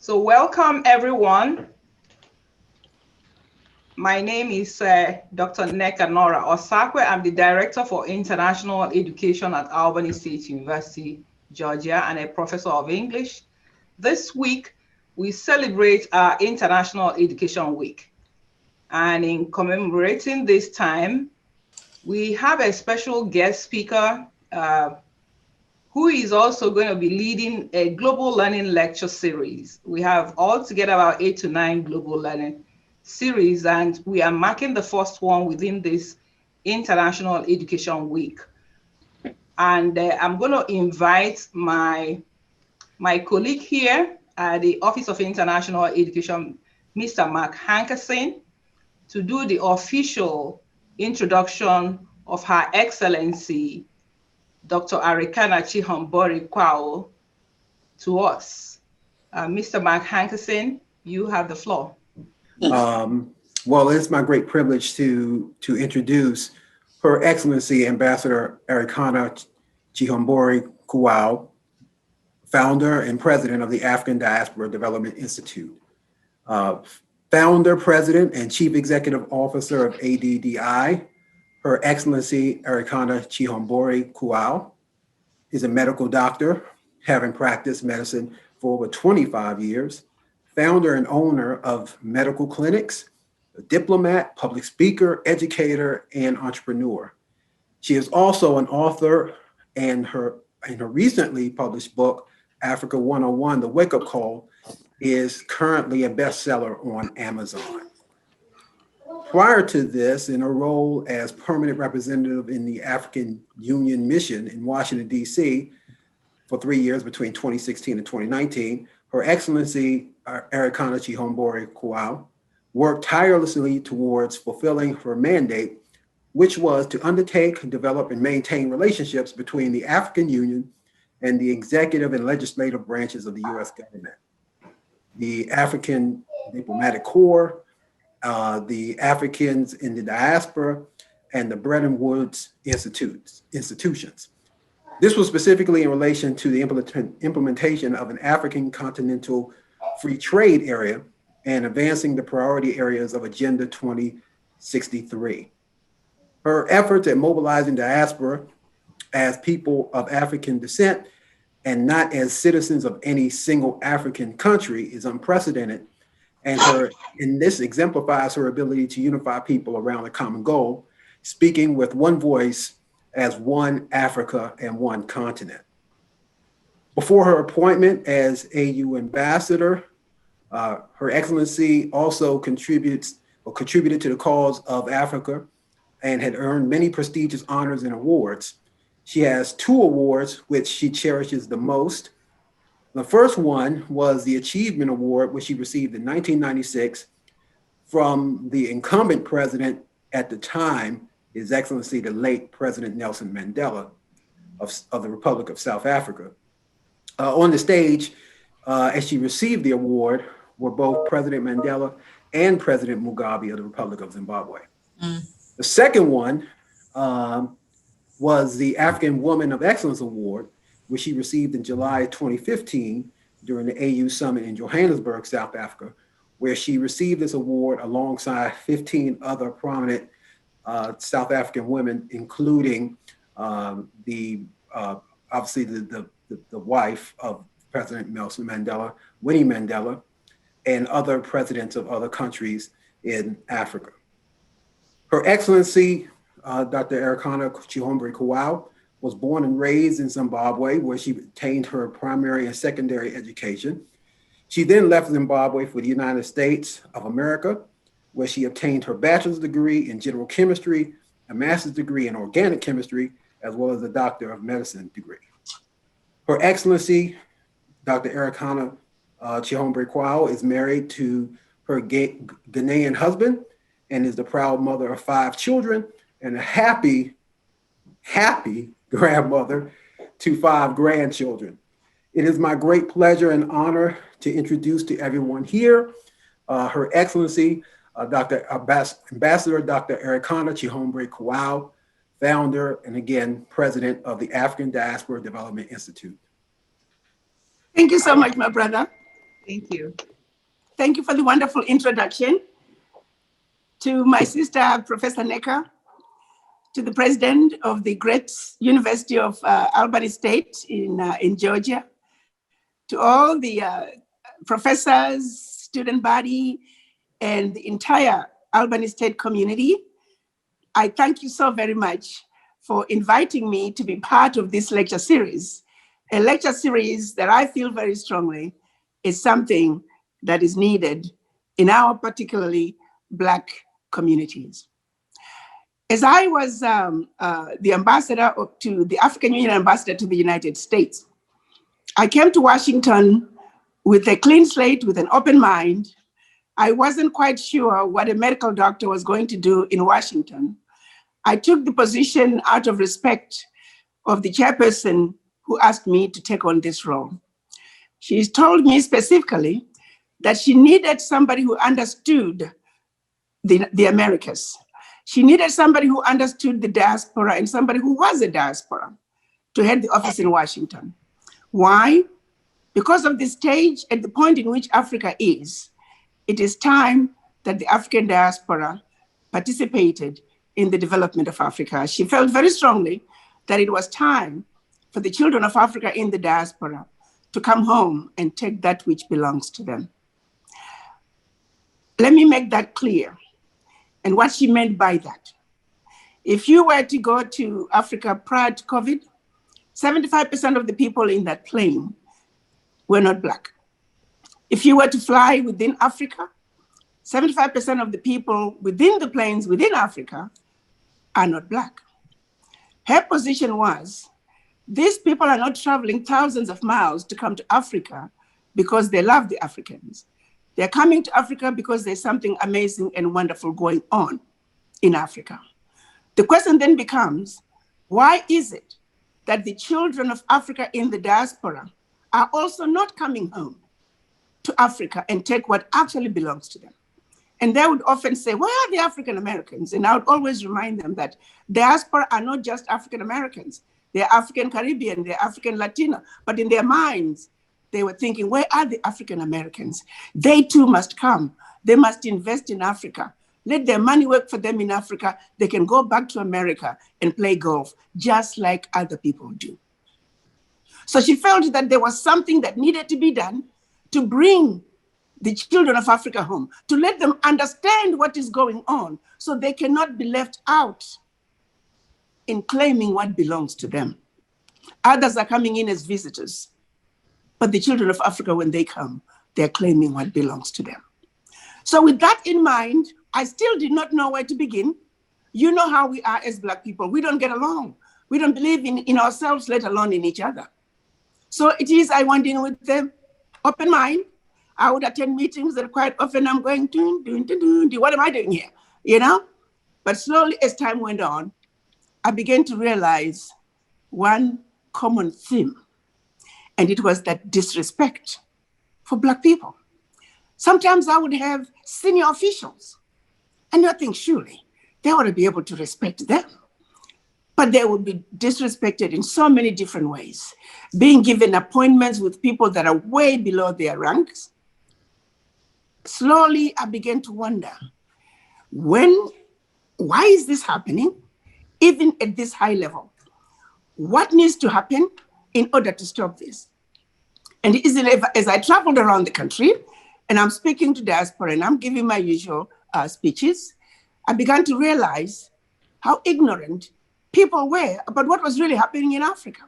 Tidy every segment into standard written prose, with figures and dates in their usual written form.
So welcome everyone. My name is Dr. Nneka Nora Osakwe. I'm the Director for International Education at Albany State University, Georgia, and a Professor of English. This week, we celebrate our International Education Week. And in commemorating this time, we have a special guest speaker who is also going to be leading a global learning lecture series. We have altogether about 8 to 9 global learning series, and we are marking the first one within this International Education Week. And I'm going to invite my colleague here at the Office of International Education, Mr. Mark Hankerson, to do the official introduction of Her Excellency, Dr. Arikana Chihombori-Quao, to us. Mr. Mark Hankerson, you have the floor. Well, it's my great privilege to introduce Her Excellency Ambassador Arikana Chihombori-Quao, founder and president of the African Diaspora Development Institute, founder, president, and chief executive officer of ADDI. Her Excellency Arikana Chihombori-Quao is a medical doctor, having practiced medicine for over 25 years, founder and owner of medical clinics, a diplomat, public speaker, educator, and entrepreneur. She is also an author, and her recently published book, Africa 101, The Wake Up Call, is currently a bestseller on Amazon. Prior to this, in her role as permanent representative in the African Union Mission in Washington, D.C. for 3 years between 2016 and 2019, Her Excellency Arikana Chihombori-Quao worked tirelessly towards fulfilling her mandate, which was to undertake, develop, and maintain relationships between the African Union and the executive and legislative branches of the U.S. government, the African Diplomatic Corps, the Africans in the diaspora, and the Bretton Woods institutions. This was specifically in relation to the implementation of an African continental free trade area and advancing the priority areas of Agenda 2063. Her efforts at mobilizing diaspora as people of African descent and not as citizens of any single African country is unprecedented. And this exemplifies her ability to unify people around a common goal, speaking with one voice as one Africa and one continent. Before her appointment as AU ambassador, Her Excellency also contributed to the cause of Africa and had earned many prestigious honors and awards. She has 2 awards which she cherishes the most. The first one was the Achievement Award, which she received in 1996 from the incumbent president at the time, His Excellency, the late President Nelson Mandela of the Republic of South Africa. On the stage, as she received the award, were both President Mandela and President Mugabe of the Republic of Zimbabwe. The second one was the African Woman of Excellence Award, which she received in July 2015 during the AU Summit in Johannesburg, South Africa, where she received this award alongside 15 other prominent South African women, including obviously the wife of President Nelson Mandela, Winnie Mandela, and other presidents of other countries in Africa. Her Excellency, Dr. Arikana Chihombori-Quao, was born and raised in Zimbabwe, where she obtained her primary and secondary education. She then left Zimbabwe for the United States of America, where she obtained her bachelor's degree in general chemistry, a master's degree in organic chemistry, as well as a doctor of medicine degree. Her Excellency, Dr. Arikana Chihombori-Quao, is married to her Ghanaian husband and is the proud mother of 5 children and a happy grandmother to 5 grandchildren. It is my great pleasure and honor to introduce to everyone here Her Excellency, Ambassador Dr. Arikana Chihombori-Quao, founder and again, president of the African Diaspora Development Institute. Thank you so much, my brother. Thank you. Thank you for the wonderful introduction. To my sister, Professor Necker, to the president of the great University of Albany State in Georgia, to all the professors, student body, and the entire Albany State community, I thank you so very much for inviting me to be part of this lecture series, a lecture series that I feel very strongly is something that is needed in our particularly Black communities. As I was the ambassador to the African Union ambassador to the United States, I came to Washington with a clean slate, with an open mind. I wasn't quite sure what a medical doctor was going to do in Washington. I took the position out of respect of the chairperson who asked me to take on this role. She told me specifically that she needed somebody who understood the Americas. She needed somebody who understood the diaspora and somebody who was a diaspora to head the office in Washington. Why? Because of the stage at the point in which Africa is, it is time that the African diaspora participated in the development of Africa. She felt very strongly that it was time for the children of Africa in the diaspora to come home and take that which belongs to them. Let me make that clear. And what she meant by that. If you were to go to Africa prior to COVID, 75% of the people in that plane were not Black. If you were to fly within Africa, 75% of the people within the planes within Africa are not Black. Her position was, these people are not traveling thousands of miles to come to Africa because they love the Africans. They're coming to Africa because there's something amazing and wonderful going on in Africa. The question then becomes, why is it that the children of Africa in the diaspora are also not coming home to Africa and take what actually belongs to them? And they would often say, where are the African Americans? And I would always remind them that diaspora are not just African Americans. They're African Caribbean, they're African Latino, but in their minds, they were thinking, where are the African Americans? They too must come. They must invest in Africa. Let their money work for them in Africa. They can go back to America and play golf, just like other people do. So she felt that there was something that needed to be done to bring the children of Africa home, to let them understand what is going on so they cannot be left out in claiming what belongs to them. Others are coming in as visitors. But the children of Africa, when they come, they're claiming what belongs to them. So with that in mind, I still did not know where to begin. You know how we are as Black people. We don't get along. We don't believe in ourselves, let alone in each other. So it is, I went in with the open mind. I would attend meetings that quite often I'm going, what am I doing here? You know? But slowly as time went on, I began to realize one common theme. And it was that disrespect for Black people. Sometimes I would have senior officials, and you think, surely they ought to be able to respect them. But they would be disrespected in so many different ways, being given appointments with people that are way below their ranks. Slowly, I began to wonder, why is this happening, even at this high level? What needs to happen in order to stop this? And as I traveled around the country, and I'm speaking to diaspora, and I'm giving my usual speeches, I began to realize how ignorant people were about what was really happening in Africa.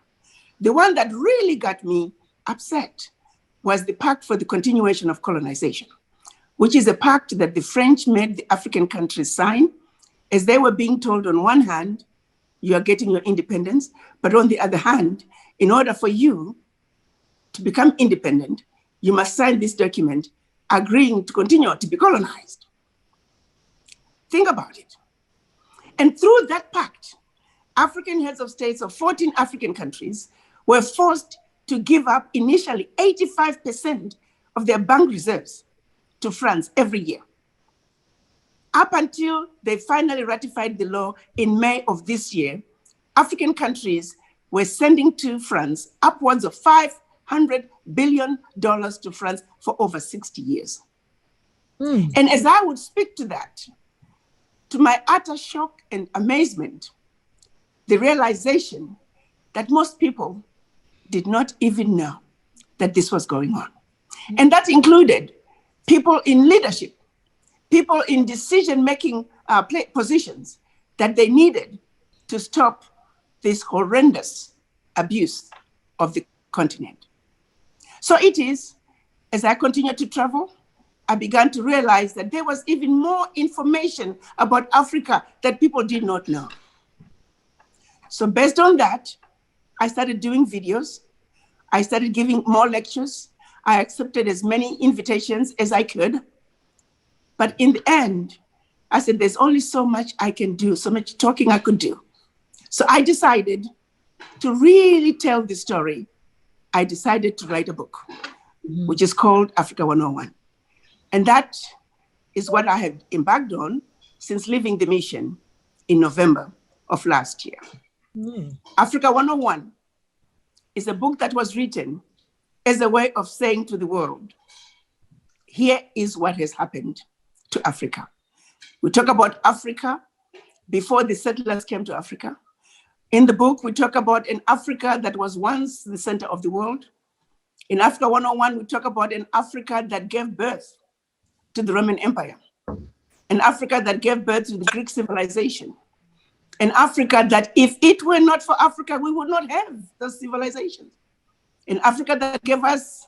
The one that really got me upset was the Pact for the Continuation of Colonization, which is a pact that the French made the African countries sign, as they were being told on one hand, you are getting your independence, but on the other hand, in order for you to become independent, you must sign this document agreeing to continue to be colonized. Think about it. And through that pact, African heads of states of 14 African countries were forced to give up initially 85% of their bank reserves to France every year. Up until they finally ratified the law in May of this year, African countries were sending to France upwards of $500 $500 billion to France for over 60 years. And as I would speak to that, to my utter shock and amazement, the realization that most people did not even know that this was going on. And that included people in leadership, people in decision-making positions that they needed to stop this horrendous abuse of the continent. So it is, as I continued to travel, I began to realize that there was even more information about Africa that people did not know. So based on that, I started doing videos. I started giving more lectures. I accepted as many invitations as I could. But in the end, I said, there's only so much I can do, so much talking I could do. So I decided to really tell the story. I decided to write a book, which is called Africa 101. And that is what I have embarked on since leaving the mission in November of last year. Africa 101 is a book that was written as a way of saying to the world, here is what has happened to Africa. We talk about Africa before the settlers came to Africa. In the book, we talk about an Africa that was once the center of the world. In Africa 101, we talk about an Africa that gave birth to the Roman Empire, an Africa that gave birth to the Greek civilization, an Africa that if it were not for Africa, we would not have those civilizations. An Africa that gave us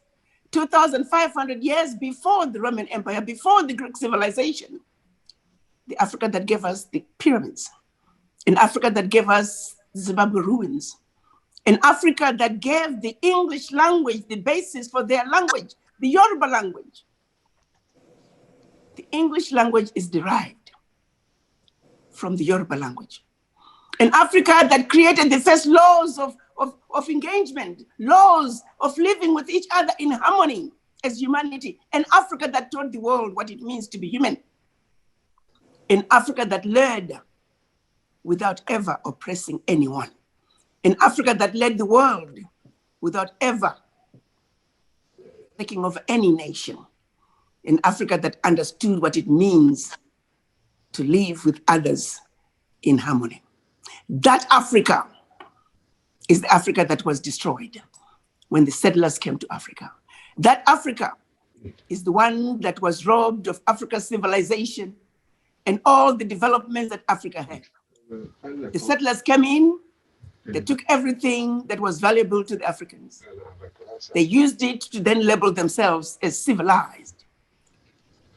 2,500 years before the Roman Empire, before the Greek civilization, the Africa that gave us the pyramids, an Africa that gave us Zimbabwe ruins, an Africa that gave the English language the basis for their language, the Yoruba language. The English language is derived from the Yoruba language. An Africa that created the first laws of engagement, laws of living with each other in harmony as humanity. An Africa that taught the world what it means to be human. An Africa that led without ever oppressing anyone. An Africa that led the world without ever taking over any nation. An Africa that understood what it means to live with others in harmony. That Africa is the Africa that was destroyed when the settlers came to Africa. That Africa is the one that was robbed of Africa's civilization and all the developments that Africa had. The settlers came in, they took everything that was valuable to the Africans. They used it to then label themselves as civilized,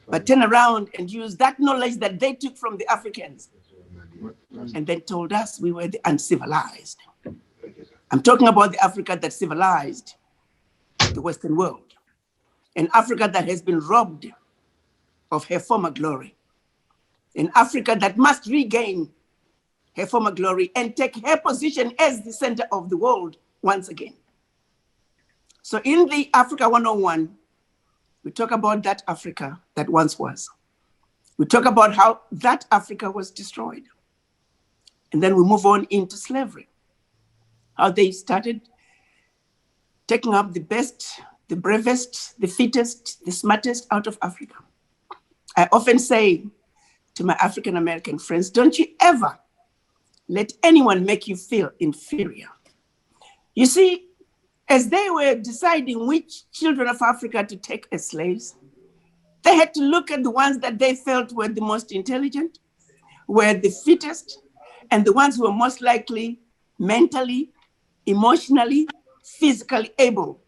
but turn around and use that knowledge that they took from the Africans and then told us we were the uncivilized. I'm talking about the Africa that civilized the Western world, an Africa that has been robbed of her former glory, an Africa that must regain her former glory and take her position as the center of the world once again. So in the Africa 101, we talk about that Africa that once was. We talk about how that Africa was destroyed. And then we move on into slavery, how they started taking up the best, the bravest, the fittest, the smartest out of Africa. I often say to my African-American friends, don't you ever let anyone make you feel inferior. You see, as they were deciding which children of Africa to take as slaves, they had to look at the ones that they felt were the most intelligent, were the fittest, and the ones who were most likely mentally, emotionally, physically able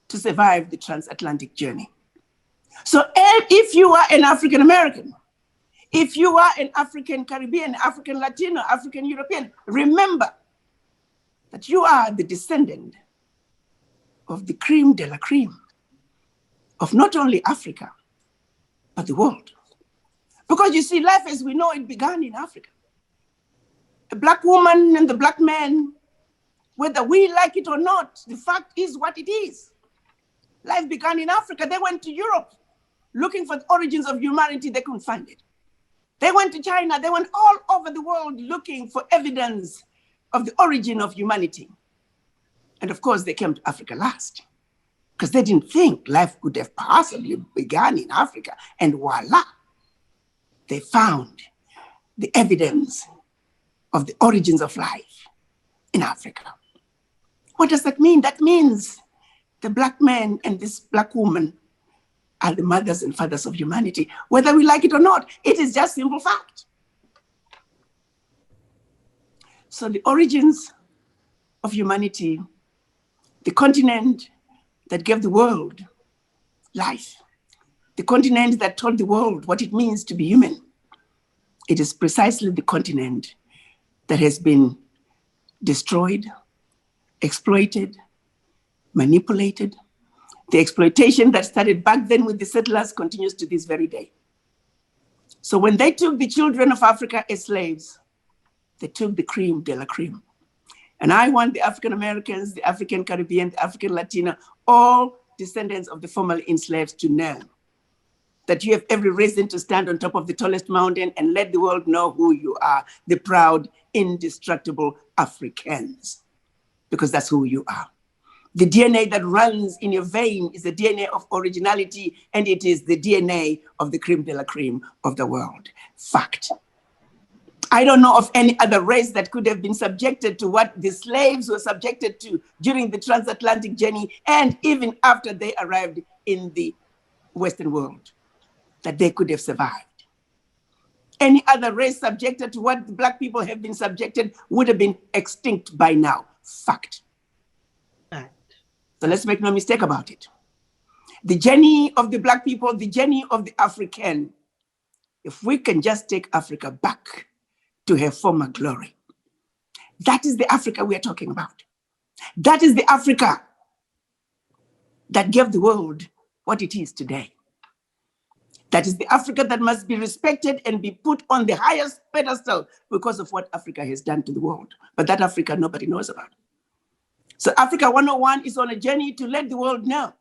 to survive the transatlantic journey. So if you are an African American, if you are an African Caribbean, African Latino, African European, remember that you are the descendant of the creme de la creme of not only Africa, but the world. Because you see, life as we know it began in Africa. The Black woman and the Black man, whether we like it or not, the fact is what it is. Life began in Africa. They went to Europe looking for the origins of humanity. They couldn't find it. They went to China. They went all over the world looking for evidence of the origin of humanity. And of course, they came to Africa last. because they didn't think life could have possibly begun in Africa. And voila, they found the evidence of the origins of life in Africa. What does that mean? That means the Black man and this Black woman are the mothers and fathers of humanity, whether we like it or not. It is just simple fact. So the origins of humanity, the continent that gave the world life, the continent that told the world what it means to be human, it is precisely the continent that has been destroyed, exploited, manipulated. The exploitation that started back then with the settlers continues to this very day. So when they took the children of Africa as slaves, they took the cream de la cream. And I want the African Americans, the African Caribbean, the African Latino, all descendants of the formerly enslaved to know that you have every reason to stand on top of the tallest mountain and let the world know who you are, the proud, indestructible Africans, because that's who you are. The DNA that runs in your vein is the DNA of originality, and it is the DNA of the creme de la creme of the world. Fact. I don't know of any other race that could have been subjected to what the slaves were subjected to during the transatlantic journey and even after they arrived in the Western world, that they could have survived. Any other race subjected to what the Black people have been subjected would have been extinct by now. Fact. So let's make no mistake about it. The journey of the Black people, the journey of the African, if we can just take Africa back to her former glory, that is the Africa we are talking about. That is the Africa that gave the world what it is today. That is the Africa that must be respected and be put on the highest pedestal because of what Africa has done to the world. But that Africa nobody knows about. So Africa 101 is on a journey to let the world know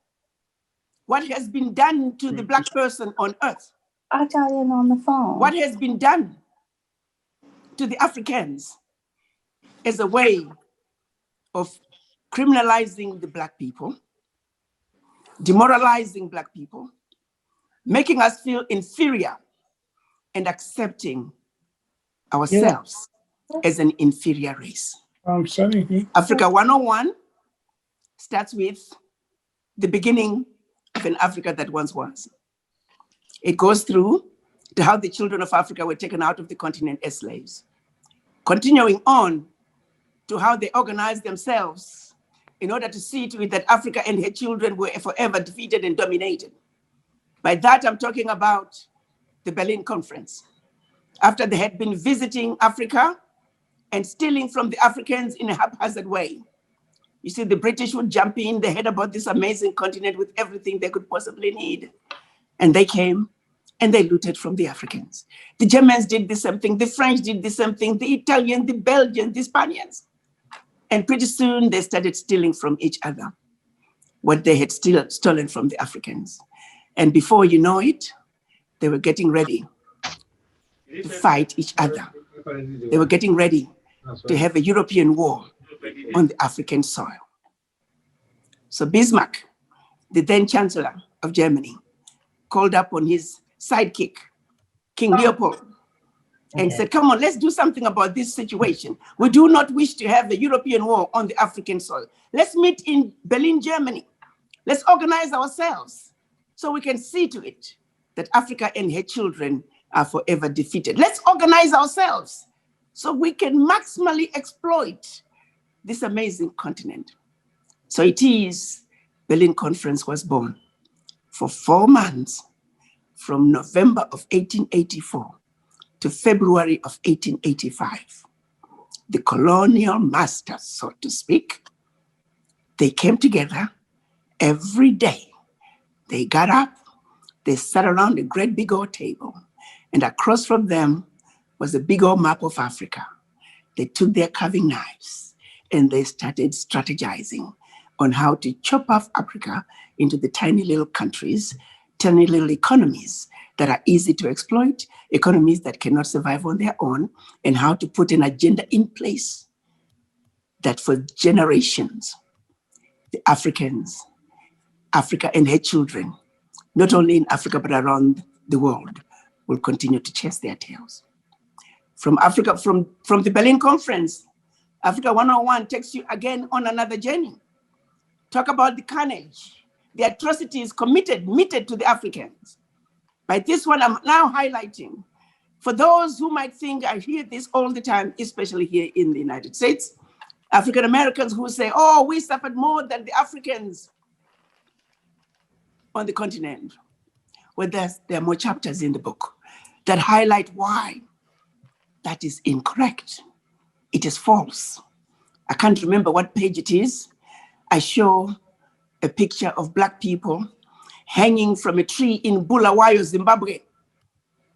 what has been done to the Black person on earth. I got in on the phone. What has been done to the Africans as a way of criminalizing the Black people, demoralizing Black people, making us feel inferior and accepting ourselves as an inferior race. Africa 101 starts with the beginning of an Africa that once was. It goes through to how the children of Africa were taken out of the continent as slaves, continuing on to how they organized themselves in order to see to it that Africa and her children were forever defeated and dominated. By that, I'm talking about the Berlin Conference. After they had been visiting Africa and stealing from the Africans in a haphazard way. You see, the British would jump in, they heard about this amazing continent with everything they could possibly need. And they came and they looted from the Africans. The Germans did the same thing, the French did the same thing, the Italians, the Belgians, the Spaniards. And pretty soon they started stealing from each other what they had stolen from the Africans. And before you know it, they were getting ready to fight each other. They were getting ready to have a European war on the African soil. So Bismarck, the then Chancellor of Germany, called up on his sidekick, King Leopold, and said, come on, let's do something about this situation. We do not wish to have a European war on the African soil. Let's meet in Berlin, Germany. Let's organize ourselves so we can see to it that Africa and her children are forever defeated. Let's organize ourselves so we can maximally exploit this amazing continent. So it is, Berlin Conference was born. For 4 months, from November of 1884 to February of 1885, the colonial masters, so to speak, they came together every day. They got up, they sat around a great big old table, and across from them was a big old map of Africa. They took their carving knives and they started strategizing on how to chop off Africa into the tiny little countries, tiny little economies that are easy to exploit, economies that cannot survive on their own, and how to put an agenda in place that for generations, the Africans Africa and her children, not only in Africa, but around the world, will continue to chase their tails. From Africa, from the Berlin Conference, Africa 101 takes you again on another journey. Talk about the carnage, the atrocities meted to the Africans. By this one, I'm now highlighting, for those who might think I hear this all the time, especially here in the United States, African Americans who say, oh, we suffered more than the Africans on the continent. Well, there are more chapters in the book that highlight why that is incorrect. It is false. I can't remember what page it is. I show a picture of Black people hanging from a tree in Bulawayo, Zimbabwe.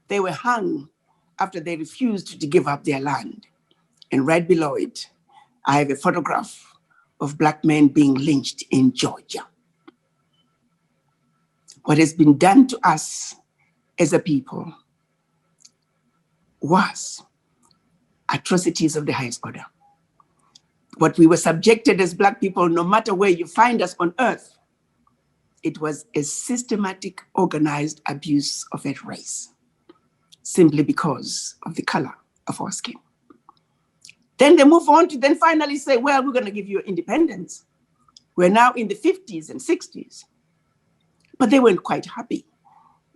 They were hung after they refused to give up their land. And right below it, I have a photograph of Black men being lynched in Georgia. What has been done to us as a people was atrocities of the highest order. What we were subjected as Black people, no matter where you find us on earth, it was a systematic, organized abuse of a race, simply because of the color of our skin. Then they move on to then finally say, well, we're going to give you independence. We're now in the 50s and 60s. But they weren't quite happy.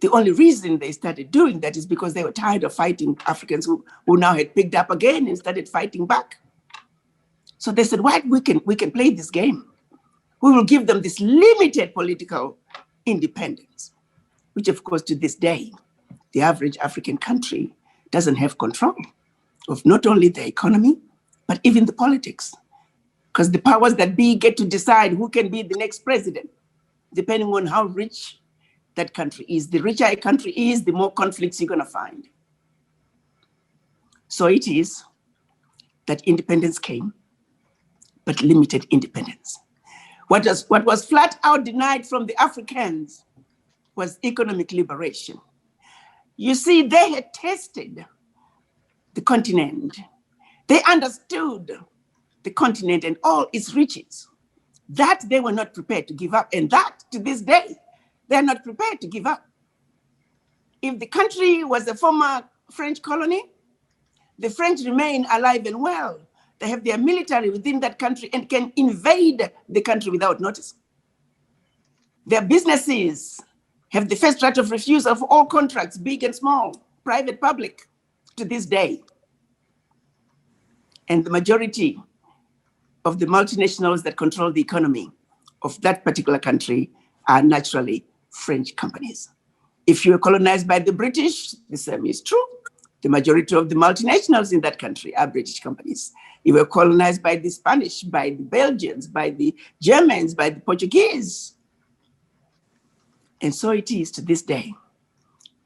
The only reason they started doing that is because they were tired of fighting Africans who now had picked up again and started fighting back. So they said, well, we can play this game. We will give them this limited political independence, which of course to this day, the average African country doesn't have control of not only the economy, but even the politics. Because the powers that be get to decide who can be the next president, depending on how rich that country is. The richer a country is, the more conflicts you're gonna find. So it is that independence came, but limited independence. What was flat out denied from the Africans was economic liberation. You see, they had tasted the continent. They understood the continent and all its riches. That they were not prepared to give up, and that to this day, they're not prepared to give up. If the country was a former French colony, the French remain alive and well. They have their military within that country and can invade the country without notice. Their businesses have the first right of refusal of all contracts, big and small, private, public, to this day. And the majority of the multinationals that control the economy of that particular country are naturally French companies. If you were colonized by the British, the same is true. The majority of the multinationals in that country are British companies. You were colonized by the Spanish, by the Belgians, by the Germans, by the Portuguese. And so it is to this day.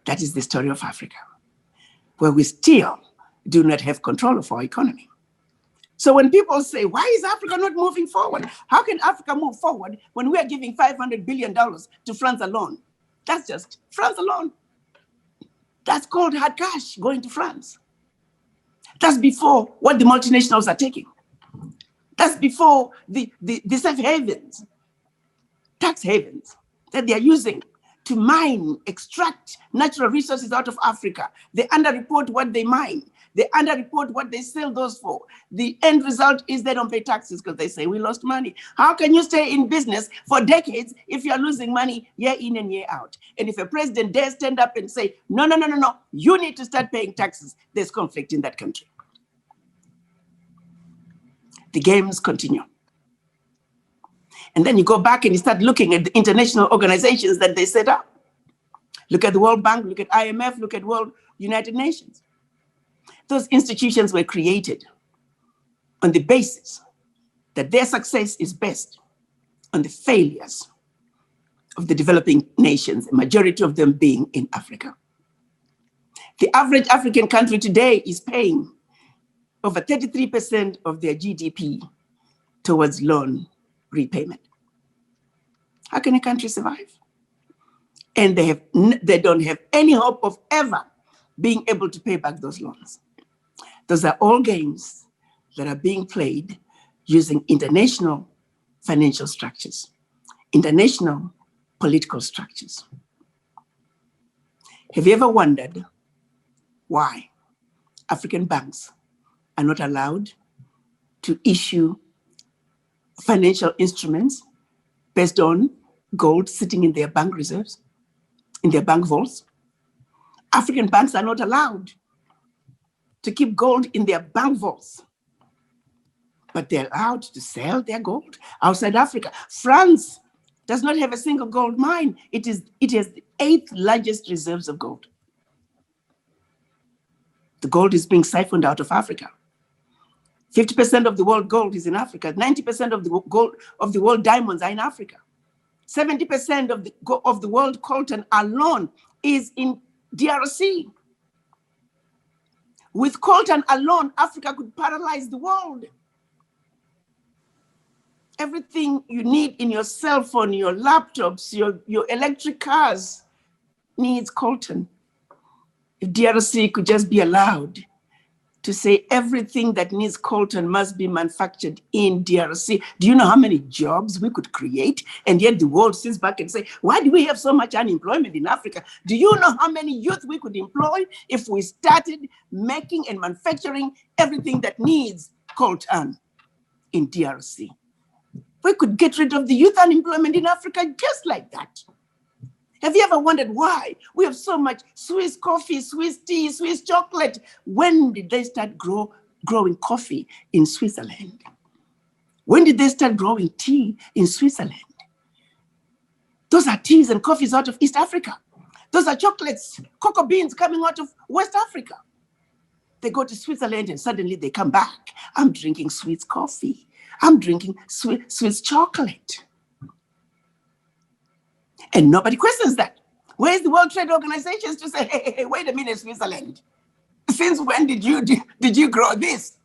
That is the story of Africa, where we still do not have control of our economy. So when people say, why is Africa not moving forward? How can Africa move forward when we are giving $500 billion to France alone? That's just France alone. That's called hard cash going to France. That's before what the multinationals are taking. That's before the safe havens, tax havens that they are using to mine, extract natural resources out of Africa. They underreport what they mine. They underreport what they sell those for. The end result is they don't pay taxes because they say we lost money. How can you stay in business for decades if you're losing money year in and year out? And if a president dares stand up and say, no, you need to start paying taxes, there's conflict in that country. The games continue. And then you go back and you start looking at the international organizations that they set up. Look at the World Bank, look at IMF, look at World United Nations. Those institutions were created on the basis that their success is based on the failures of the developing nations, a majority of them being in Africa. The average African country today is paying over 33% of their GDP towards loan repayment. How can a country survive? And they don't have any hope of ever being able to pay back those loans. Those are all games that are being played using international financial structures, international political structures. Have you ever wondered why African banks are not allowed to issue financial instruments based on gold sitting in their bank reserves, in their bank vaults? African banks are not allowed to keep gold in their bank vaults, but they're allowed to sell their gold outside Africa. France does not have a single gold mine. It has the 8th largest reserves of gold. The gold is being siphoned out of Africa. 50% of the world gold is in Africa. 90% of the gold of the world diamonds are in Africa. 70% of the world coltan alone is in DRC. With coltan alone, Africa could paralyze the world. Everything you need in your cell phone, your laptops, your electric cars needs coltan. If DRC could just be allowed to say everything that needs coltan must be manufactured in DRC, do you know how many jobs we could create? And yet the world sits back and say, why do we have so much unemployment in Africa? Do you know how many youth we could employ if we started making and manufacturing everything that needs coltan in DRC? We could get rid of the youth unemployment in Africa just like that. Have you ever wondered why we have so much Swiss coffee, Swiss tea, Swiss chocolate? When did they start growing coffee in Switzerland? When did they start growing tea in Switzerland? Those are teas and coffees out of East Africa. Those are chocolates, cocoa beans coming out of West Africa. They go to Switzerland and suddenly they come back. I'm drinking Swiss coffee. I'm drinking Swiss chocolate. And nobody questions that. Where's the World Trade Organization to say, hey, wait a minute, Switzerland. Since when did you grow this?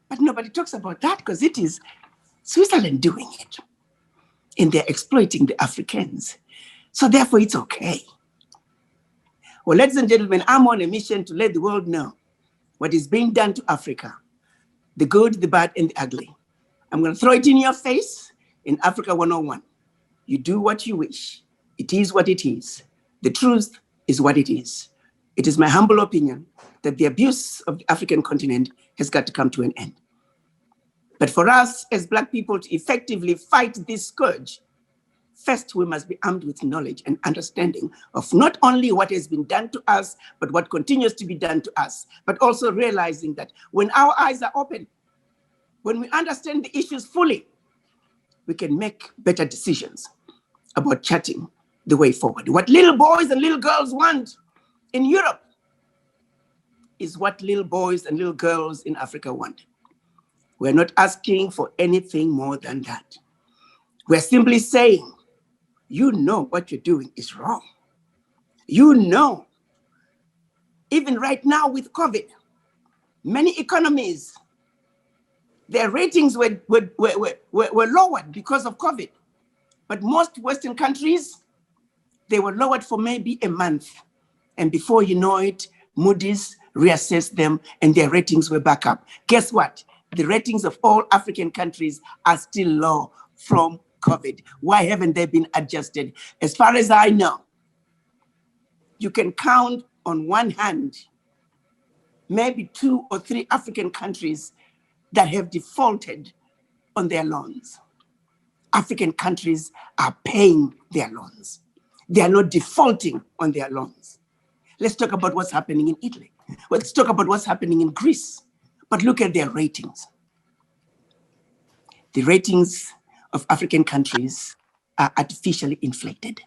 But nobody talks about that because it is Switzerland doing it. And they're exploiting the Africans. So therefore it's okay. Well, ladies and gentlemen, I'm on a mission to let the world know what is being done to Africa, the good, the bad, and the ugly. I'm going to throw it in your face in Africa 101. You do what you wish. It is what it is. The truth is what it is. It is my humble opinion that the abuse of the African continent has got to come to an end. But for us as Black people to effectively fight this scourge, first we must be armed with knowledge and understanding of not only what has been done to us, but what continues to be done to us, but also realizing that when our eyes are open, when we understand the issues fully, we can make better decisions about charting the way forward. What little boys and little girls want in Europe is what little boys and little girls in Africa want. We're not asking for anything more than that. We're simply saying, you know what you're doing is wrong. You know, even right now with COVID, many economies, their ratings were lowered because of COVID. But most Western countries, they were lowered for maybe a month. And before you know it, Moody's reassessed them and their ratings were back up. Guess what? The ratings of all African countries are still low from COVID. Why haven't they been adjusted? As far as I know, you can count on one hand, maybe 2 or 3 African countries that have defaulted on their loans. African countries are paying their loans. They are not defaulting on their loans. Let's talk about what's happening in Italy. Let's talk about what's happening in Greece. But look at their ratings. The ratings of African countries are artificially inflated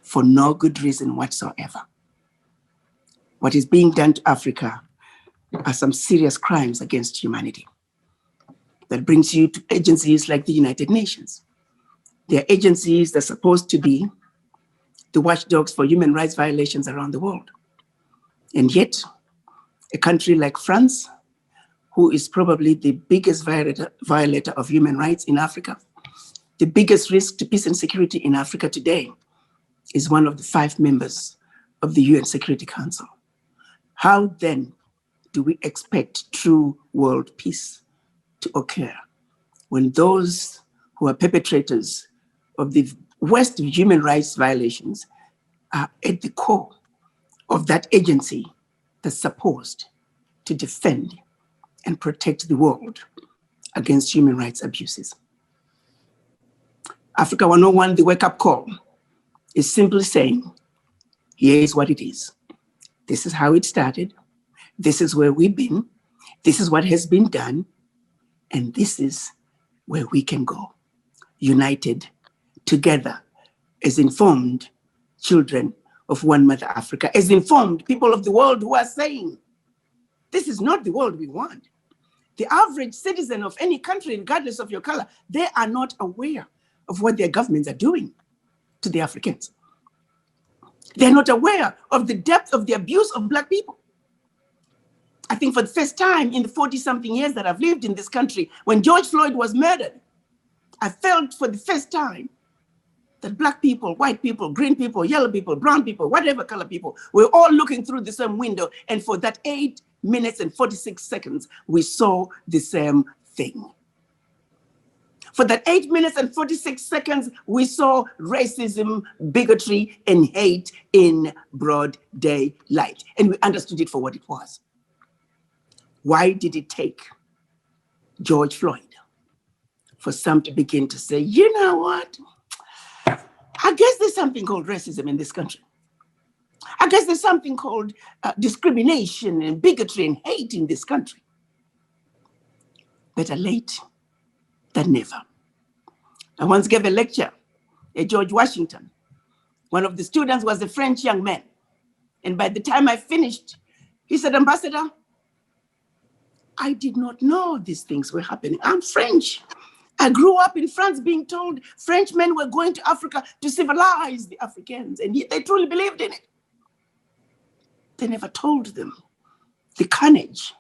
for no good reason whatsoever. What is being done to Africa are some serious crimes against humanity. That brings you to agencies like the United Nations. They're agencies that are supposed to be the watchdogs for human rights violations around the world. And yet, a country like France, who is probably the biggest violator of human rights in Africa, the biggest risk to peace and security in Africa today, is one of the 5 members of the UN Security Council. How then do we expect true world peace to occur when those who are perpetrators of the worst human rights violations are at the core of that agency that's supposed to defend and protect the world against human rights abuses. Africa 101, the wake-up call, is simply saying, here is what it is. This is how it started. This is where we've been. This is what has been done. And this is where we can go, united together as informed children of one mother Africa, as informed people of the world who are saying, this is not the world we want. The average citizen of any country, regardless of your color, they are not aware of what their governments are doing to the Africans. They're not aware of the depth of the abuse of Black people. I think for the first time in the 40-something years that I've lived in this country, when George Floyd was murdered, I felt for the first time that Black people, white people, green people, yellow people, brown people, whatever color people, we're all looking through the same window. And for that 8 minutes and 46 seconds, we saw the same thing. For that 8 minutes and 46 seconds, we saw racism, bigotry, and hate in broad daylight. And we understood it for what it was. Why did it take George Floyd for some to begin to say, you know what? I guess there's something called racism in this country. I guess there's something called discrimination and bigotry and hate in this country. Better late than never. I once gave a lecture at George Washington. One of the students was a French young man. And by the time I finished, he said, Ambassador, I did not know these things were happening. I'm French. I grew up in France being told Frenchmen were going to Africa to civilize the Africans, and they truly believed in it. They never told them the carnage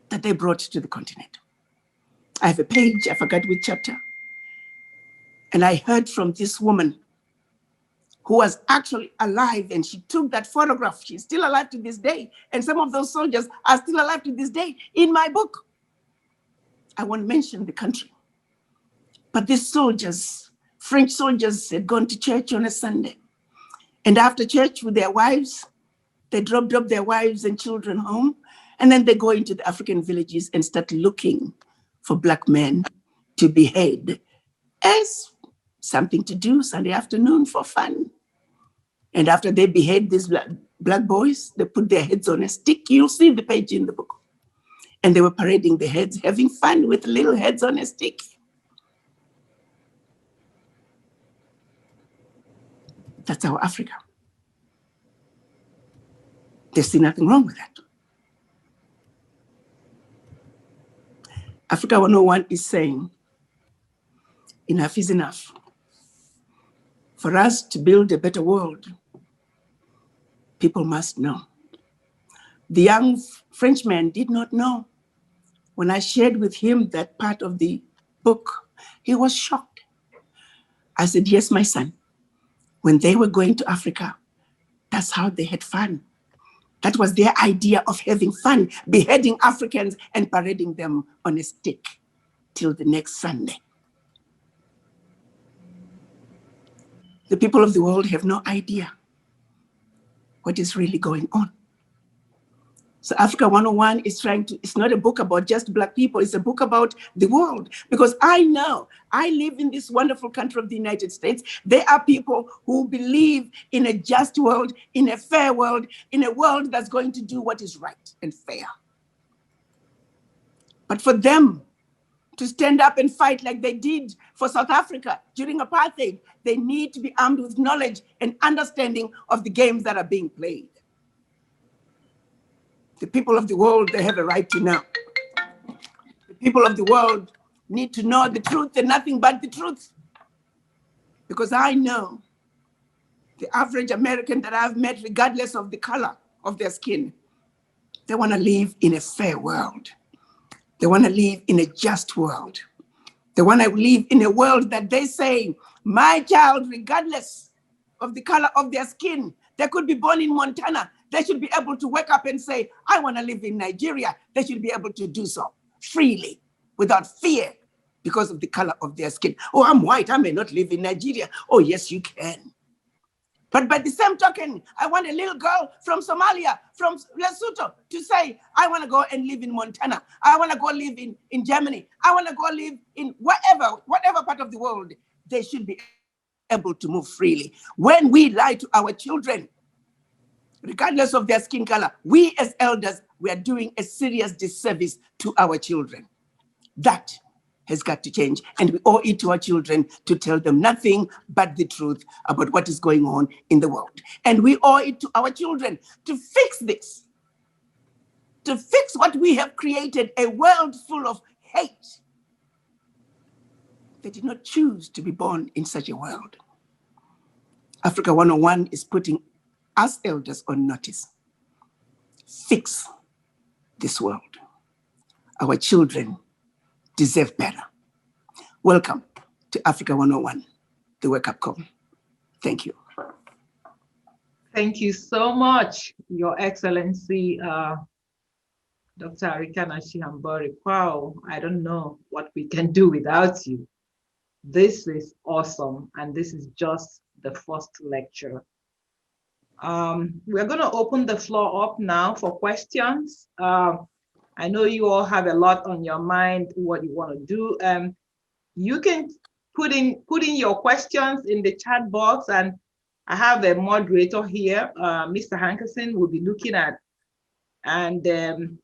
that they brought to the continent. I have a page, I forgot which chapter, and I heard from this woman who was actually alive, and she took that photograph. She's still alive to this day, and some of those soldiers are still alive to this day in my book. I won't mention the country, but these soldiers, French soldiers, had gone to church on a Sunday. And after church with their wives, they dropped their wives and children home. And then they go into the African villages and start looking for Black men to behead as something to do Sunday afternoon for fun. And after they behead these Black boys, they put their heads on a stick. You'll see the page in the book. And they were parading the heads, having fun with little heads on a stick. That's our Africa. They see nothing wrong with that. Africa 101 is saying, enough is enough. For us to build a better world, people must know. The young Frenchman did not know. When I shared with him that part of the book, he was shocked. I said, yes, my son, when they were going to Africa, that's how they had fun. That was their idea of having fun, beheading Africans and parading them on a stick till the next Sunday. The people of the world have no idea what is really going on. So Africa 101 is it's not a book about just Black people, it's a book about the world. Because I know, I live in this wonderful country of the United States. There are people who believe in a just world, in a fair world, in a world that's going to do what is right and fair. But for them to stand up and fight like they did for South Africa during apartheid, they need to be armed with knowledge and understanding of the games that are being played. The people of the world, they have a right to know. The people of the world need to know the truth and nothing but the truth. Because I know the average American that I've met, regardless of the color of their skin, they want to live in a fair world. They want to live in a just world. They want to live in a world that they say, my child, regardless of the color of their skin, they could be born in Montana. They should be able to wake up and say, I want to live in Nigeria. They should be able to do so freely, without fear because of the color of their skin. Oh, I'm white, I may not live in Nigeria. Oh, yes, you can. But by the same token, I want a little girl from Somalia, from Lesotho, to say, I want to go and live in Montana. I want to go live in Germany. I want to go live in whatever part of the world. They should be able to move freely. When we lie to our children, regardless of their skin color, we as elders, we are doing a serious disservice to our children. That has got to change, and we owe it to our children to tell them nothing but the truth about what is going on in the world. And we owe it to our children to fix this, to fix what we have created, a world full of hate. They did not choose to be born in such a world. Africa 101 is putting us elders on notice. Fix this world. Our children deserve better. Welcome to Africa 101, the wake-up call. Thank you. Thank you so much, Your Excellency, Dr. Arikana Chihombori-Quao. I don't know what we can do without you. This is awesome, and this is just the first lecture. We're going to open the floor up now for questions. I know you all have a lot on your mind, what you want to do. You can put in your questions in the chat box, and I have a moderator here, Mr. Hankerson, will be looking at and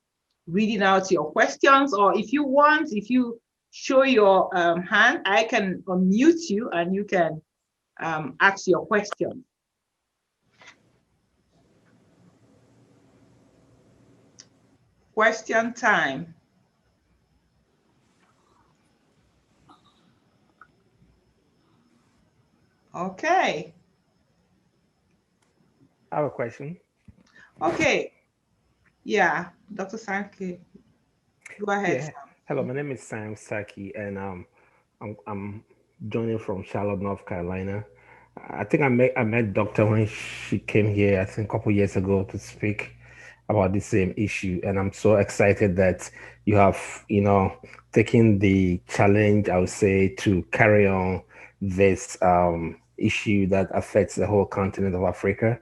reading out your questions. Or if you want, if you show your hand, I can unmute you and you can ask your question. Question time. Okay. I have a question. Okay. Yeah, Dr. Saki, go ahead. Yeah. Hello, my name is Sam Saki, and I'm joining from Charlotte, North Carolina. I think I met Doctor when she came here, I think a couple years ago, to speak about the same issue, and I'm so excited that you have, taken the challenge, I would say, to carry on this issue that affects the whole continent of Africa.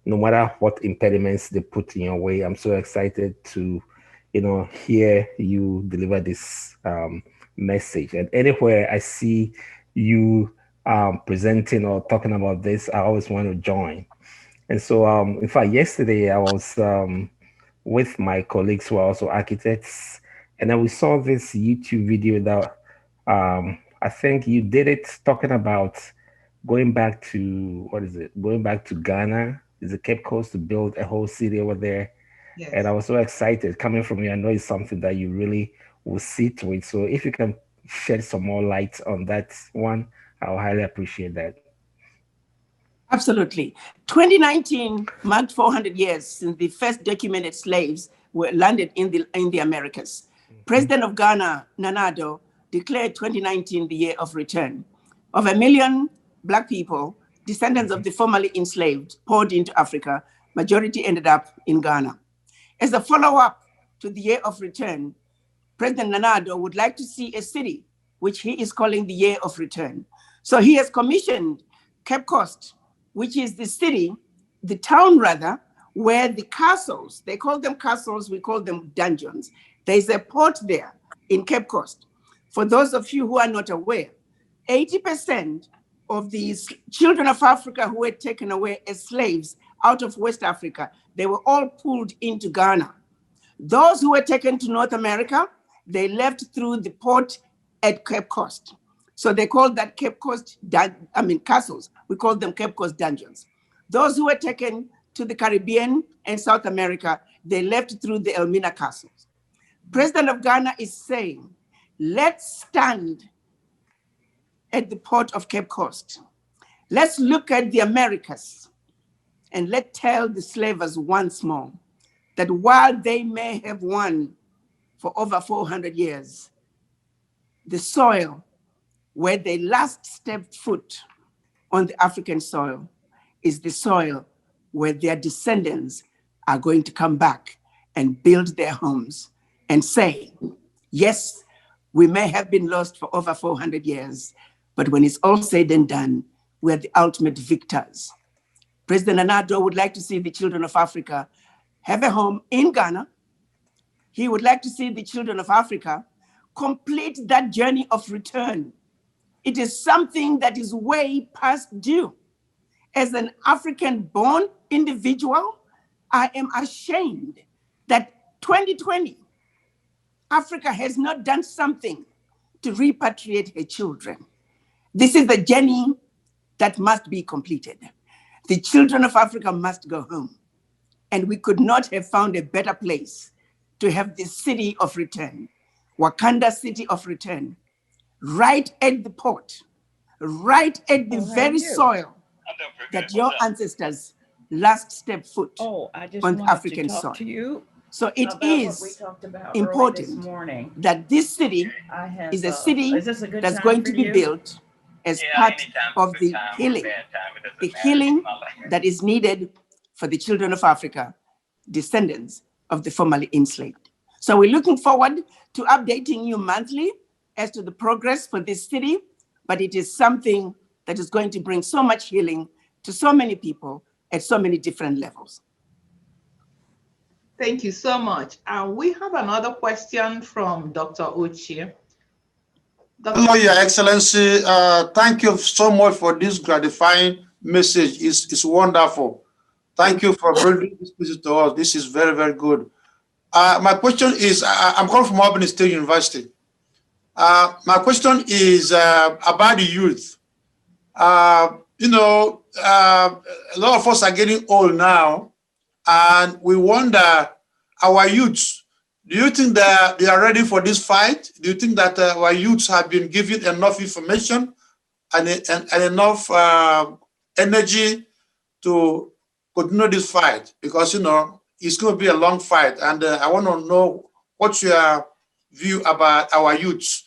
No matter what impediments they put in your way, I'm so excited to, hear you deliver this message. And anywhere I see you presenting or talking about this, I always want to join. And so, in fact, yesterday I was with my colleagues who are also architects, and then we saw this YouTube video that I think you did it talking about going back to, going back to Ghana, is the Cape Coast, to build a whole city over there. Yes. And I was so excited coming from you. I know it's something that you really will see to it. So if you can shed some more light on that one, I'll highly appreciate that. Absolutely. 2019 marked 400 years since the first documented slaves were landed in the Americas. Mm-hmm. President of Ghana, Nana Addo, declared 2019 the year of return. Of 1 million Black people, descendants of the formerly enslaved, poured into Africa. Majority ended up in Ghana. As a follow-up to the year of return, President Nana Addo would like to see a city, which he is calling the year of return. So he has commissioned Cape Coast, which is the city, the town rather, where the castles, they call them castles, we call them dungeons. There's a port there in Cape Coast. For those of you who are not aware, 80% of these children of Africa who were taken away as slaves out of West Africa, they were all pulled into Ghana. Those who were taken to North America, they left through the port at Cape Coast. So they called that Cape Coast, castles. We call them Cape Coast dungeons. Those who were taken to the Caribbean and South America, they left through the Elmina castles. President of Ghana is saying, let's stand at the port of Cape Coast. Let's look at the Americas and let's tell the slavers once more that while they may have won for over 400 years, the soil where they last stepped foot on the African soil is the soil where their descendants are going to come back and build their homes and say, yes, We may have been lost for over 400 years, but when it's all said and done, we're the ultimate victors. President Nana-Addo would like to see the children of Africa have a home in Ghana. He would like to see the children of Africa complete that journey of return. It is something that is way past due. As an African-born individual, I am ashamed that 2020, Africa has not done something to repatriate her children. This is the journey that must be completed. The children of Africa must go home. And we could not have found a better place to have the city of return, Wakanda city of return, right at the port, right at the very soil that your ancestors last stepped foot on the African soil. So it is important that this city is a city that's going to be built as part of the healing that is needed for the children of Africa, descendants of the formerly enslaved. So we're looking forward to updating you monthly as to the progress for this city, but it is something that is going to bring so much healing to so many people at so many different levels. Thank you so much. We have another question from Dr. Ochie. Hello, Your Excellency. Thank you so much for this gratifying message. It's wonderful. Thank you for bringing this message to us. This is very, very good. My question is, I'm calling from Albany State University. My question is about the youth. You know, a lot of us are getting old now, and we wonder, our youths, do you think that they are ready for this fight? Do you think that our youths have been given enough information and enough energy to continue this fight? Because, you know, it's going to be a long fight. And I want to know what's your view about our youths.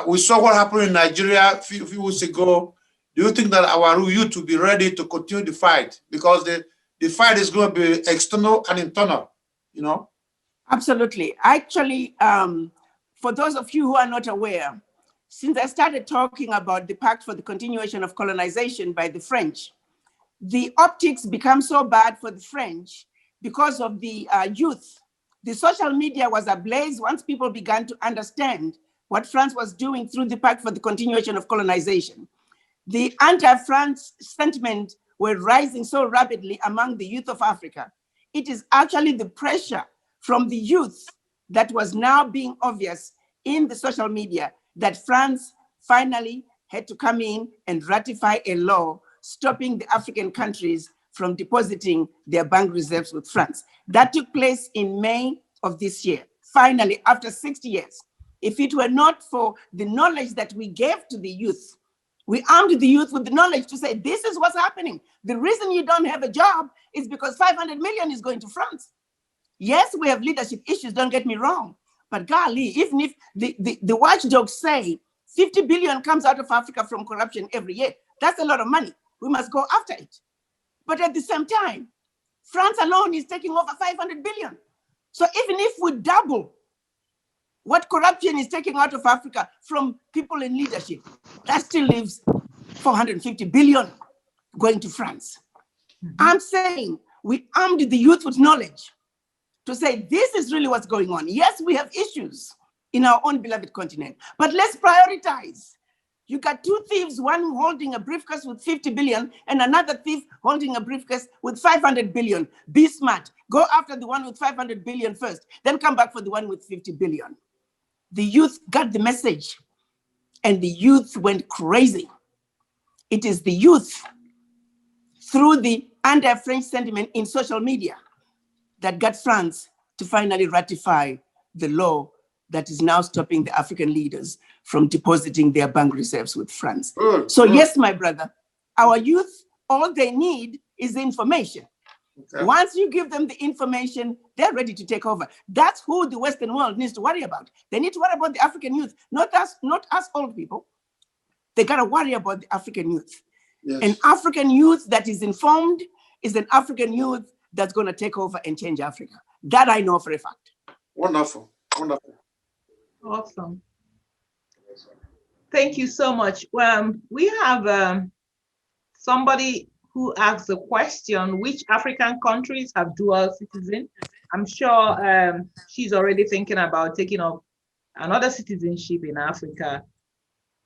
We saw what happened in Nigeria a few weeks ago. Do you think that our youth will be ready to continue the fight? Because the fight is going to be external and internal, you know? Absolutely. Actually, for those of you who are not aware, since I started talking about the Pact for the Continuation of Colonization by the French, the optics become so bad for the French because of the youth. The social media was ablaze once people began to understand what France was doing through the Pact for the Continuation of Colonization. The anti-France sentiment were rising so rapidly among the youth of Africa. It is actually the pressure from the youth that was now being obvious in the social media that France finally had to come in and ratify a law stopping the African countries from depositing their bank reserves with France. That took place in May of this year. Finally, after 60 years, if it were not for the knowledge that we gave to the youth, we armed the youth with the knowledge to say, this is what's happening. The reason you don't have a job is because 500 million is going to France. Yes, we have leadership issues, don't get me wrong. But golly, even if the watchdogs say 50 billion comes out of Africa from corruption every year, that's a lot of money. We must go after it. But at the same time, France alone is taking over 500 billion. So even if we double what corruption is taking out of Africa from people in leadership, that still leaves 450 billion going to France. I'm saying we armed the youth with knowledge to say, this is really what's going on. Yes, we have issues in our own beloved continent, but let's prioritize. You got two thieves, one holding a briefcase with 50 billion and another thief holding a briefcase with 500 billion. Be smart. Go after the one with 500 billion first, then come back for the one with 50 billion. The youth got the message and the youth went crazy. It is the youth, through the anti-French sentiment in social media, that got France to finally ratify the law that is now stopping the African leaders from depositing their bank reserves with France. So yes, my brother, our youth, all they need is the information. Okay. Once you give them the information, they're ready to take over. That's who the Western world needs to worry about. They need to worry about the African youth, not us old people. They gotta worry about the African youth. Yes. An African youth that is informed is an African youth that's gonna take over and change Africa. That I know for a fact. Wonderful, wonderful. Awesome. Thank you so much. We have somebody who asked the question, which African countries have dual citizen? I'm sure she's already thinking about taking up another citizenship in Africa.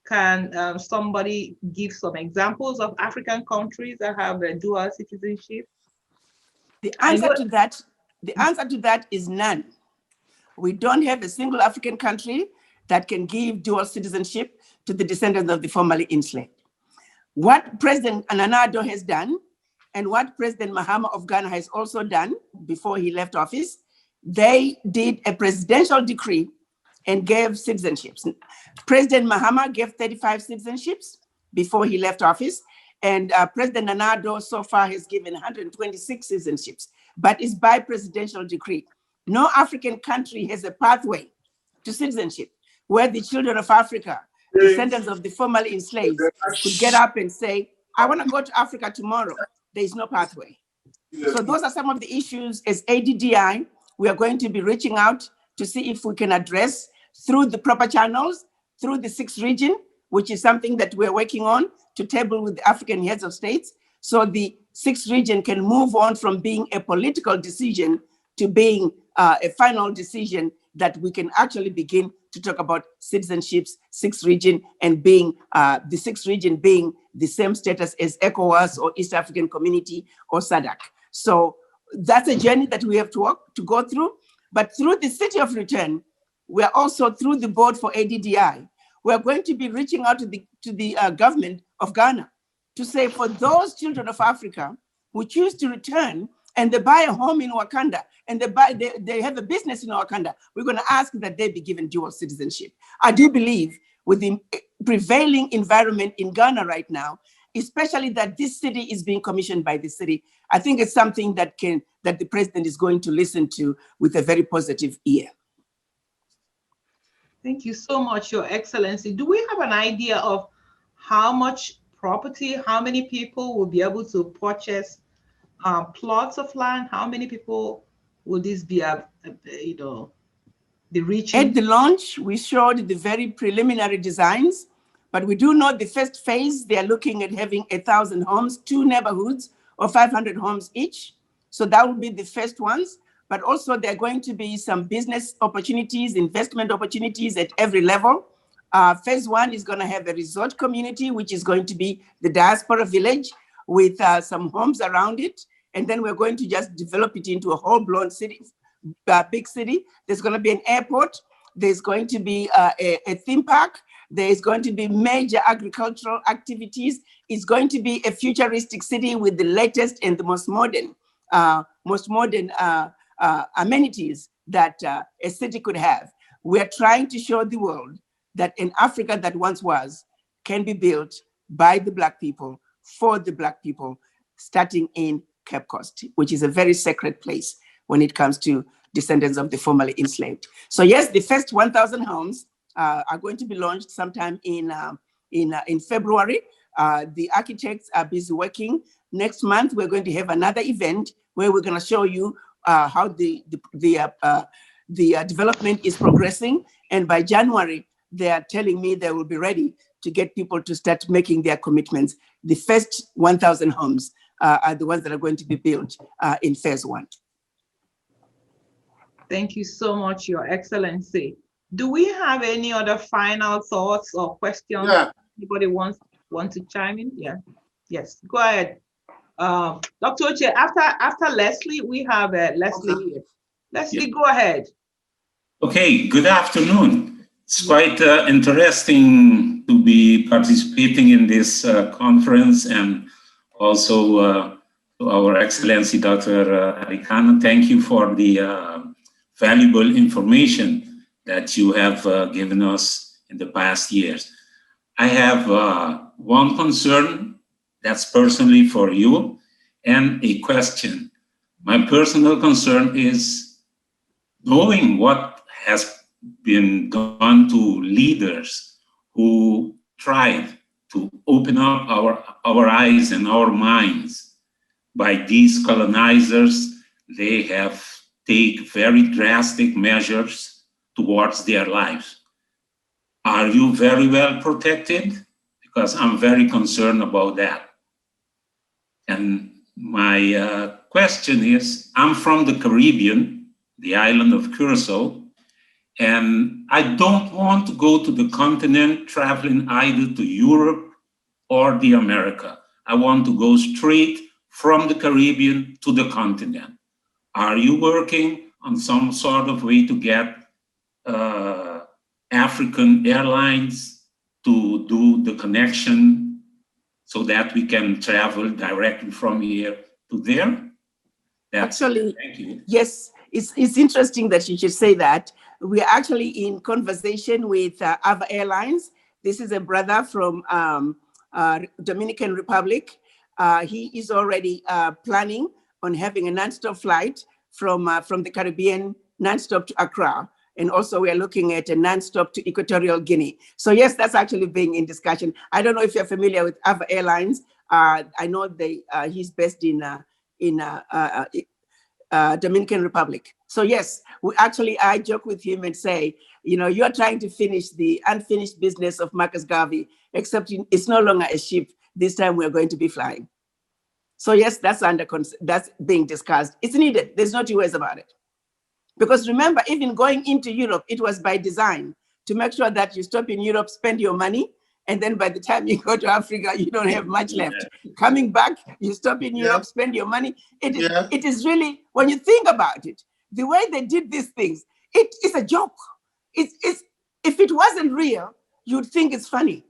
Can somebody give some examples of African countries that have a dual citizenship? The answer to that is none. We don't have a single African country that can give dual citizenship to the descendants of the formerly enslaved. What President Nana Addo has done, and what President Mahama of Ghana has also done before he left office, they did a presidential decree and gave citizenships. President Mahama gave 35 citizenships before he left office, and President Nana Addo so far has given 126 citizenships, but it's by presidential decree. No African country has a pathway to citizenship where the children of Africa, descendants of the formerly enslaved, could get up and say, I want to go to Africa tomorrow. There is no pathway. So those are some of the issues as ADDI we are going to be reaching out to see if we can address through the proper channels, through the 6th region, which is something that we're working on to table with the African heads of states. So the 6th region can move on from being a political decision to being a final decision that we can actually begin to talk about citizenships, 6th region, and being the 6th region being the same status as ECOWAS or East African Community or SADC. So that's a journey that we have to go through. But through the City of Return, we're also through the board for ADDI, we're going to be reaching out to the government of Ghana to say for those children of Africa who choose to return and they buy a home in Wakanda and they have a business in Wakanda, we're going to ask that they be given dual citizenship. I do believe with the prevailing environment in Ghana right now, especially that this city is being commissioned by the city, I think it's something that the president is going to listen to with a very positive ear. Thank you so much, Your Excellency. Do we have an idea of how much property, how many people will be able to purchase plots of land? How many people will this be, the reaching? At the launch, we showed the very preliminary designs, but we do know the first phase, they are looking at having 1,000 homes, 2 neighborhoods of 500 homes each. So that will be the first ones. But also there are going to be some business opportunities, investment opportunities at every level. Phase 1 is going to have a resort community, which is going to be the diaspora village with some homes around it. And then we're going to just develop it into a whole-blown city, big city. There's going to be an airport. There's going to be a theme park. There's going to be major agricultural activities. It's going to be a futuristic city with the latest and the most modern amenities that a city could have. We're trying to show the world that an Africa that once was can be built by the Black people, for the Black people, starting in Cape Coast, which is a very sacred place when it comes to descendants of the formerly enslaved. So yes, the first 1,000 homes are going to be launched sometime in February. The architects are busy working. Next month, we're going to have another event where we're going to show you how the development is progressing. And by January, they are telling me they will be ready to get people to start making their commitments. The first 1,000 homes are the ones that are going to be built in phase 1. Thank you so much, Your Excellency. Do we have any other final thoughts or questions? Yeah. Anybody want to chime in? Yeah. Yes, go ahead. Dr. Oche, after Leslie, we have Leslie here. Leslie, go ahead. Okay, good afternoon. It's quite interesting to be participating in this conference, and also to Our Excellency Dr. Arikana. Thank you for the valuable information that you have given us in the past years. I have one concern that's personally for you, and a question. My personal concern is knowing what has been done to leaders who tried to open up our eyes and our minds by these colonizers. They have taken very drastic measures towards their lives. Are you very well protected? Because I'm very concerned about that. And my question is, I'm from the Caribbean, the island of Curacao, and I don't want to go to the continent traveling either to Europe or the America. I want to go straight from the Caribbean to the continent. Are you working on some sort of way to get African airlines to do the connection so that we can travel directly from here to there? Actually, thank you. Yes, it's interesting that you should say that. We are actually in conversation with Ava Airlines. This is a brother from Dominican Republic. He is already planning on having a non-stop flight from the Caribbean, non-stop to Accra. And also we are looking at a non-stop to Equatorial Guinea. So yes, that's actually being in discussion. I don't know if you're familiar with Ava Airlines. I know he's based in Dominican Republic. So yes, I joke with him and say, you are trying to finish the unfinished business of Marcus Garvey, except it's no longer a ship. This time we're going to be flying. So yes, that's being discussed. It's needed. There's no two ways about it. Because remember, even going into Europe, it was by design to make sure that you stop in Europe, spend your money, and then by the time you go to Africa, you don't have much left. Coming back, you stop in Europe, spend your money. It is really, when you think about it, the way they did these things, it is a joke. If it wasn't real, you'd think it's funny.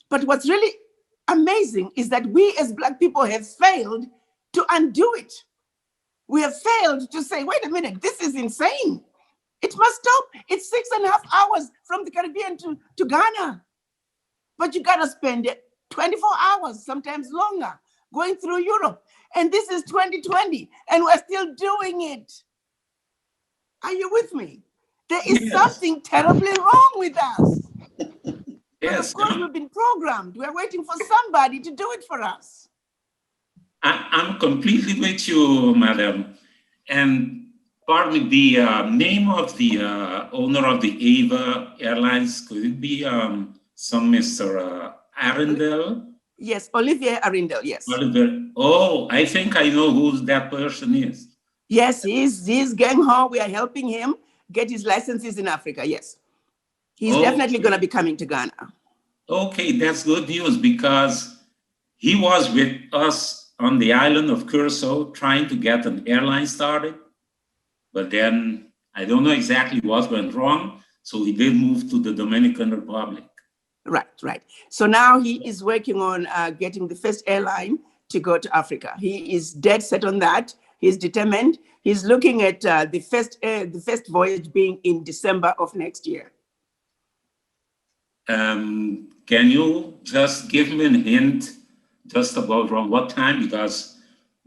But what's really amazing is that we as Black people have failed to undo it. We have failed to say, wait a minute, this is insane. It must stop. It's 6.5 hours from the Caribbean to Ghana. But you gotta spend 24 hours, sometimes longer, going through Europe. And this is 2020, and we're still doing it. Are you with me? There is something terribly wrong with us. Yes. But of course, we've been programmed. We're waiting for somebody to do it for us. I'm completely with you, madam. And pardon me, the name of the owner of the Ava Airlines, could it be some Mr. Arundel? Yes, Olivier Arundel, yes. Olivier. Oh, I think I know who that person is. Yes, he's gang-ho. We are helping him get his licenses in Africa, yes. He's definitely going to be coming to Ghana. Okay, that's good news because he was with us on the island of Curacao trying to get an airline started. But then I don't know exactly what went wrong. So he did move to the Dominican Republic. Right. So now he is working on getting the first airline to go to Africa. He is dead set on that. He's determined. He's looking at the first voyage being in December of next year. Can you just give me a hint just about around what time? Because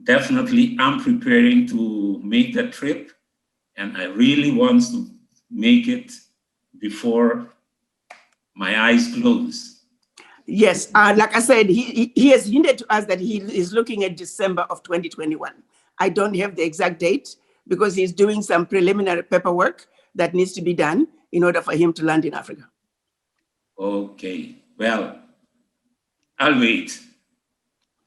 definitely I'm preparing to make that trip and I really want to make it before my eyes close. Yes, like I said, he has hinted to us that he is looking at December of 2021. I don't have the exact date because he's doing some preliminary paperwork that needs to be done in order for him to land in Africa. Okay, well, I'll wait.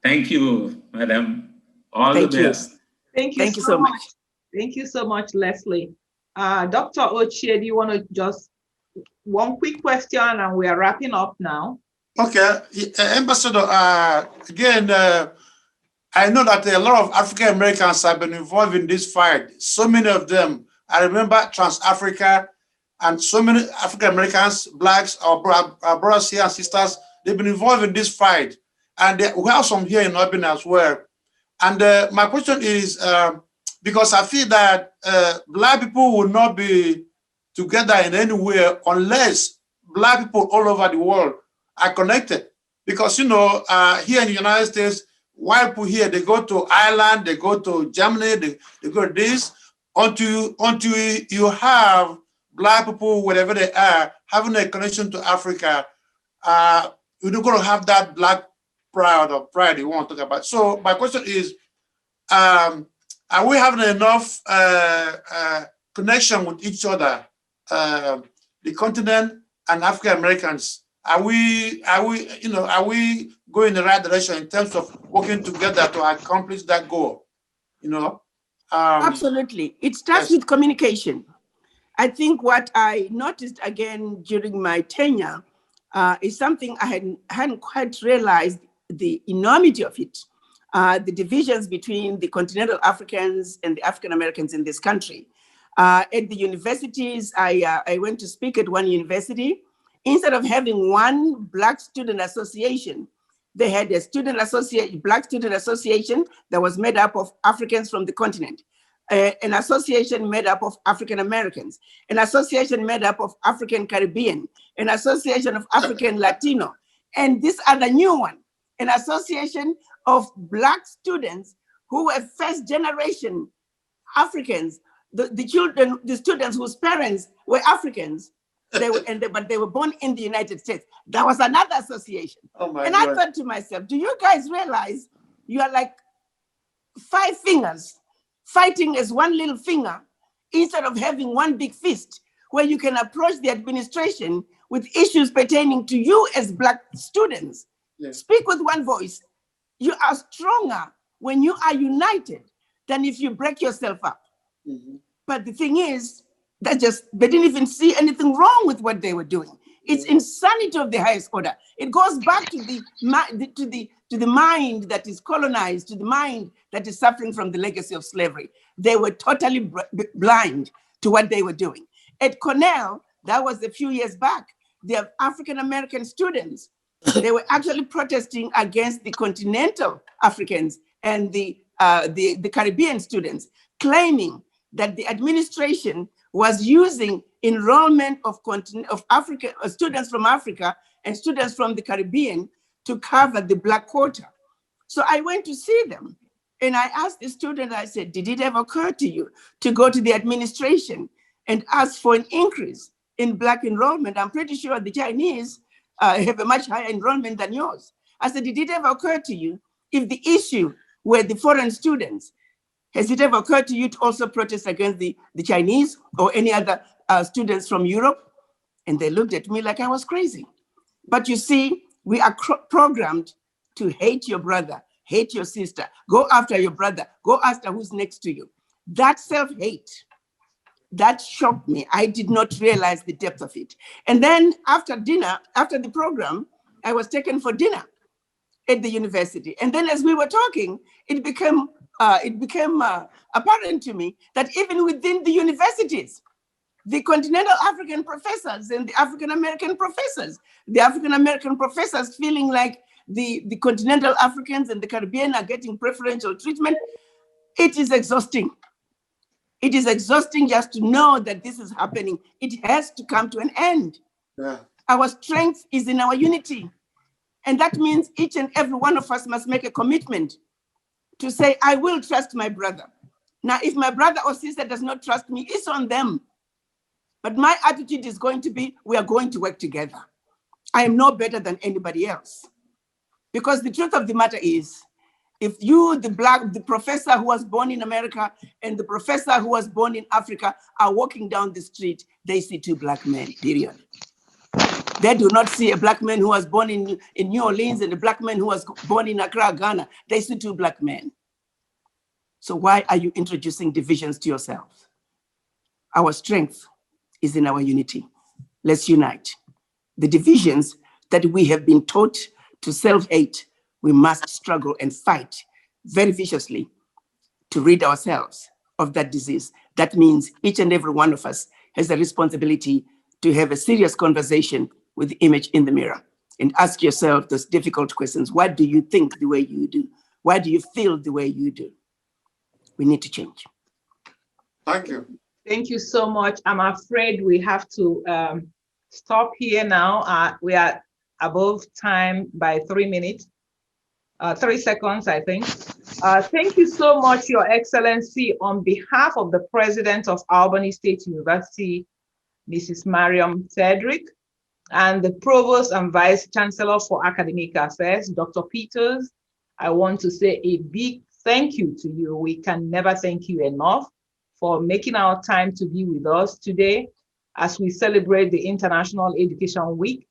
Thank you, madam. All the best. Thank you so much. Thank you so much, Leslie. Dr. Ochie, do you want to just one quick question and we are wrapping up now? Okay, Ambassador, again, I know that a lot of African Americans have been involved in this fight. So many of them. I remember Trans-Africa and so many African Americans, Blacks, our brothers here and sisters, they've been involved in this fight. And we have some here in Albany as well. And my question is, because I feel that Black people will not be together in anywhere unless Black people all over the world are connected. Because, you know, here in the United States, white people here, they go to Ireland, they go to Germany, they go to this, until you have Black people, wherever they are, having a connection to Africa, you're not going to have that Black pride you want to talk about. So my question is, are we having enough connection with each other, the continent and African Americans, are we going in the right direction in terms of working together to accomplish that goal? Absolutely. It starts with communication. I think what I noticed again during my tenure is something I hadn't quite realized the enormity of it. The divisions between the continental Africans and the African Americans in this country. At the universities, I went to speak at one university. Instead of having one Black student association, they had a Black student association that was made up of Africans from the continent, an association made up of African Americans, an association made up of African Caribbean, an association of African Latino, and this other new one, an association of Black students who were first generation Africans, the students whose parents were Africans, but they were born in the United States. That was another association. Oh my and God. I thought to myself, do you guys realize you are like 5 fingers fighting as one little finger instead of having one big fist where you can approach the administration with issues pertaining to you as Black students? Yes. Speak with one voice. You are stronger when you are united than if you break yourself up. Mm-hmm. But the thing is, they didn't even see anything wrong with what they were doing. It's insanity of the highest order. It goes back to the mind that is colonized, to the mind that is suffering from the legacy of slavery. They were totally blind to what they were doing. At Cornell, that was a few years back, the African American students, they were actually protesting against the continental Africans and the Caribbean students, claiming that the administration was using enrollment of students from Africa and students from the Caribbean to cover the Black quota. So I went to see them and I asked the student, I said, did it ever occur to you to go to the administration and ask for an increase in Black enrollment? I'm pretty sure the Chinese have a much higher enrollment than yours. I said, did it ever occur to you, if the issue were the foreign students, has it ever occurred to you to also protest against the Chinese or any other students from Europe? And they looked at me like I was crazy. But you see, we are programmed to hate your brother, hate your sister, go after your brother, go after who's next to you. That self-hate, that shocked me. I did not realize the depth of it. And then after dinner, after the program, I was taken for dinner at the university. And then as we were talking, it became apparent to me that even within the universities, the continental African professors and the African American professors feeling like the continental Africans and the Caribbean are getting preferential treatment. It is exhausting. It is exhausting just to know that this is happening. It has to come to an end. Yeah. Our strength is in our unity. And that means each and every one of us must make a commitment to say, I will trust my brother. Now, if my brother or sister does not trust me, it's on them. But my attitude is going to be, we are going to work together. I am no better than anybody else. Because the truth of the matter is, if you, the professor who was born in America and the professor who was born in Africa are walking down the street, they see 2 Black men, period. They do not see a Black man who was born in New Orleans and a Black man who was born in Accra, Ghana. They see 2 Black men. So why are you introducing divisions to yourself? Our strength is in our unity. Let's unite. The divisions that we have been taught to self-hate, we must struggle and fight very viciously to rid ourselves of that disease. That means each and every one of us has a responsibility to have a serious conversation with the image in the mirror and ask yourself those difficult questions. Why do you think the way you do? Why do you feel the way you do? We need to change. Thank you. Thank you so much. I'm afraid we have to stop here now. We are above time by 3 minutes, 3 seconds, I think. Thank you so much, Your Excellency, on behalf of the President of Albany State University, Mrs. Mariam Cedric, and the Provost and Vice Chancellor for Academic Affairs, Dr. Peters. I want to say a big thank you to you. We can never thank you enough for making our time to be with us today. as we celebrate the International Education Week